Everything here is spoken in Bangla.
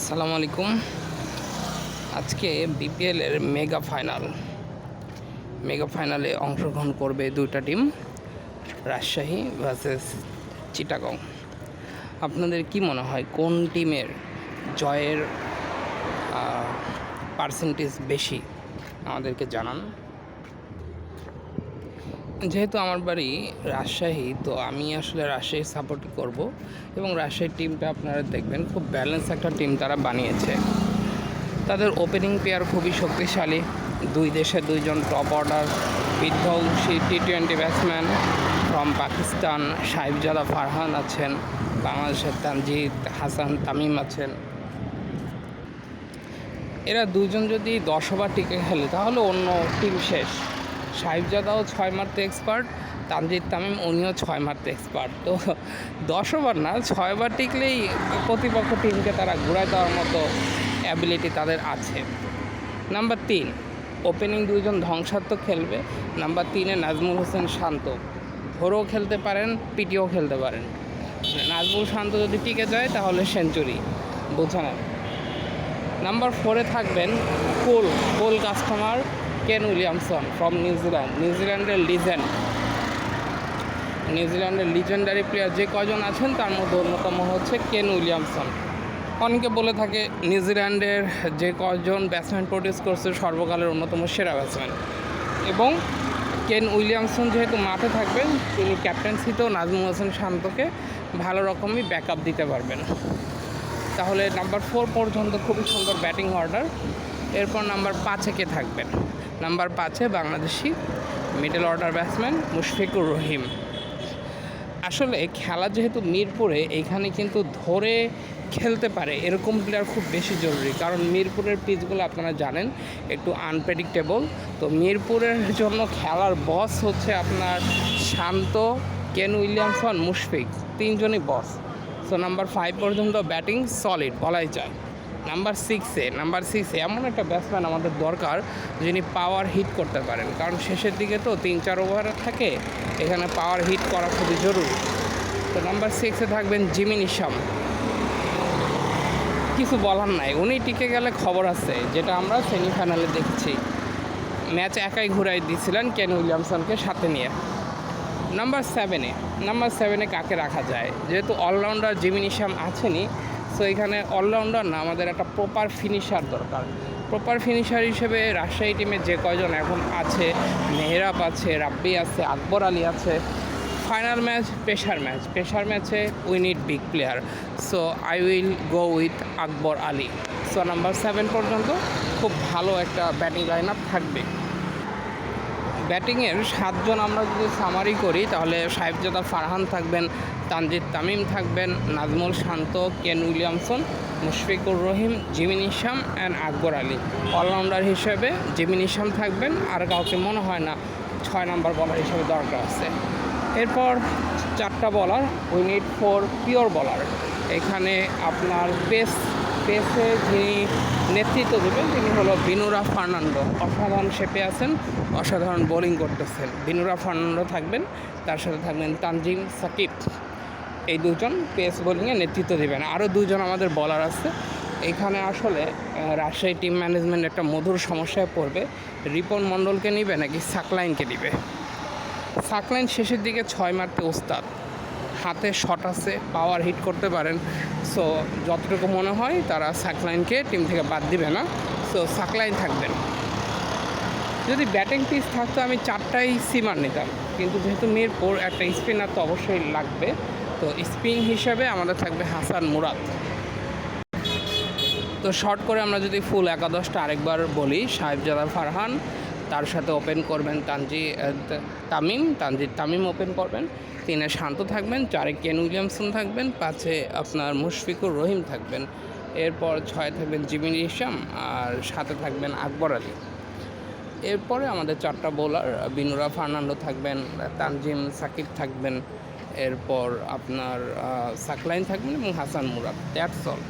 আসসালামু আলাইকুম। আজকে বিপিএলের মেগা ফাইনালে অংশগ্রহণ করবে দুইটা টিম, রাজশাহী ভার্সেস চিটাগং। আপনাদের কি মনে হয় কোন টিমের জয়ের পার্সেন্টেজ বেশি? আমাদেরকে জানান। যেহেতু আমার বাড়ি রাজশাহী, তো আমি আসলে রাজশাহী সাপোর্ট করব এবং রাজশাহী টিমটা আপনারা দেখবেন খুব ব্যালেন্স একটা টিম তারা বানিয়েছে। তাদের ওপেনিং পেয়ার খুবই শক্তিশালী, দুই দেশের দুইজন টপ অর্ডার বিধ্বংসী টি-20 ব্যাটসম্যান ফ্রম পাকিস্তান। সাহেবজাদা ফারহান আছেন, বাংলাদেশের তানজিদ হাসান তামিম আছেন। এরা দুজন যদি 10 ওভার টিকে খেলে তাহলে অন্য টিম শেষ। সাহেবজাদাও 6 মারতে এক্সপার্ট, তানজিদ তামিম উনিও 6 মারতে এক্সপার্ট। তো 10 ওভার না, 6 ওভার টিকলেই প্রতিপক্ষ টিমকে তারা ঘুরায় দেওয়ার মতো অ্যাবিলিটি তাদের আছে। নাম্বার 3, ওপেনিং দুইজন ধ্বংসাত্মক খেলবে। নাম্বার 3-এ নাজমুল হোসেন শান্ত, ধরেও খেলতে পারেন, পিটিও খেলতে পারেন। নাজমুল শান্ত যদি টিকে যায় তাহলে সেঞ্চুরি, বোঝা নেন। নাম্বার 4-এ থাকবেন কোল কাস্টমার কেন উইলিয়ামসন ফ্রম নিউজিল্যান্ডের লিজেন্ডারি প্লেয়ার যে কয়জন আছেন তার মধ্যে অন্যতম হচ্ছে কেন উইলিয়ামসন। অনেকে বলে থাকে নিউজিল্যান্ডের যে কয়জন ব্যাটসম্যান প্রডিউস করছে সর্বকালের অন্যতম সেরা ব্যাটসম্যান, এবং কেন উইলিয়ামসন যেহেতু মাঠে থাকবেন তিনি ক্যাপ্টেন্সিতেও নাজমুল হোসেন শান্তকে ভালো রকমই ব্যাকআপ দিতে পারবেন। তাহলে নাম্বার 4 পর্যন্ত খুবই সুন্দর ব্যাটিং অর্ডার। এরপর নাম্বার 5-এ কে থাকবেন? নাম্বার 5-এ বাংলাদেশি middle order batsman Mushfiqur Rahim. আসলে খেলা যেহেতু মিরপুরে, এখানে কিন্তু ধরে খেলতে পারে এরকম প্লেয়ার খুব বেশি জরুরি, কারণ মিরপুরের পিচগুলো আপনারা জানেন একটু আনপ্রেডিক্টেবল। তো মিরপুরের জন্য খেলার বস হচ্ছে আপনার শান্ত, কেন উইলিয়ামসন, মুশফিক, তিনজনই বস। সো নাম্বার 5 পর্যন্ত ব্যাটিং সলিড বলাই যায়। নাম্বার 6-এ এমন একটা ব্যাটসম্যান আমাদের দরকার যিনি পাওয়ার হিট করতে পারেন, কারণ শেষের দিকে তো 3-4 ওভার থাকে, এখানে পাওয়ার হিট করা খুবই জরুরি। তো নাম্বার 6-এ থাকবেন জিমি নিশাম। কিছু বলার নাই, উনি টিকে গেলে খবর আছে, যেটা আমরা সেমিফাইনালে দেখছি। ম্যাচ একাই ঘুরাই দিয়েছিলেন কেন উইলিয়ামসনকে সাথে নিয়ে। নাম্বার 7-এ কাকে রাখা যায়? যেহেতু অলরাউন্ডার জিমি নিশাম আছেনই, সো এখানে অলরাউন্ডার না, আমাদের একটা প্রপার ফিনিশার দরকার। প্রপার ফিনিশার হিসেবে রাজশাহী টিমে যে কয়জন এখন আছে, মেহরাব আছে, রাব্বি আছে, আকবর আলী আছে। ফাইনাল ম্যাচ প্রেশার ম্যাচে we need big player, so I will go with Akbar Ali. So number 7 পর্যন্ত খুব ভালো একটা ব্যাটিং লাইন আপ থাকবে। ব্যাটিংয়ের 7 জন আমরা যদি সামারি করি তাহলে সাহেবজাদা ফারহান থাকবেন, তানজিদ তামিম থাকবেন, Najmul Shanto, Kane Williamson, Mushfiqur Rahim, Jimmy Neesham and Akbar Ali. Allrounder হিসেবে জিমি নিশাম থাকবেন, আর কাউকে মনে হয় না 6 নাম্বার বলার হিসেবে দরকার আছে। এরপর 4টা বলার, উই নিড 4 পিওর বলার। এখানে আপনার পেসে যিনি নেতৃত্ব দেবেন তিনি হলো বিনুরা ফার্নান্ডো। অসাধারণ শেপে আছেন, অসাধারণ বোলিং করতেছেন। বিনুরা ফার্নান্ডো থাকবেন, তার সাথে থাকবেন তানজিম সাকিব। এই দুজন পেস বোলিংয়ে নেতৃত্ব দেবেন। আরও 2 জন আমাদের বলার আছে। এখানে আসলে রাজশাহী টিম ম্যানেজমেন্ট একটা মধুর সমস্যায় পড়বে, রিপন মণ্ডলকে নিবে নাকি সাকলাইনকে নিবে। সাকলাইন শেষের দিকে 6 মারতে ওস্তাদ, হাতে শট আছে, পাওয়ার হিট করতে পারেন। সো যতটুকু মনে হয় তারা সাকলাইনকে টিম থেকে বাদ দিবে না, সো সাকলাইন থাকবেন। যদি ব্যাটিং পিচ থাকতো আমি 4টাই সিমার নিতাম, কিন্তু যেহেতু মিরপুর একটা স্পিনার তো অবশ্যই লাগবে, তো স্পিন হিসাবে আমাদের থাকবে হাসান মুরাদ। তো শর্ট করে আমরা যদি ফুল একাদশটা আরেকবার বলি, সাহেবজাদা ফারহান, তার সাথে ওপেন করবেন তানজিদ তামিম ওপেন করবেন, 3-এ শান্ত থাকবেন, 4-এ কেন উইলিয়ামসন থাকবেন, 5-এ আপনার মুশফিকুর রহিম থাকবেন, এরপর 6-এ থাকবেন জিমি নিশাম, আর 7-এ থাকবেন আকবর আলী। এরপরে আমাদের 4টা বোলার, বিনুরা ফার্নান্ডো থাকবেন, তানজিম সাকিব থাকবেন, এরপর আপনার সাকলাইন থাকবেন এবং হাসান মুরাদ। That's all.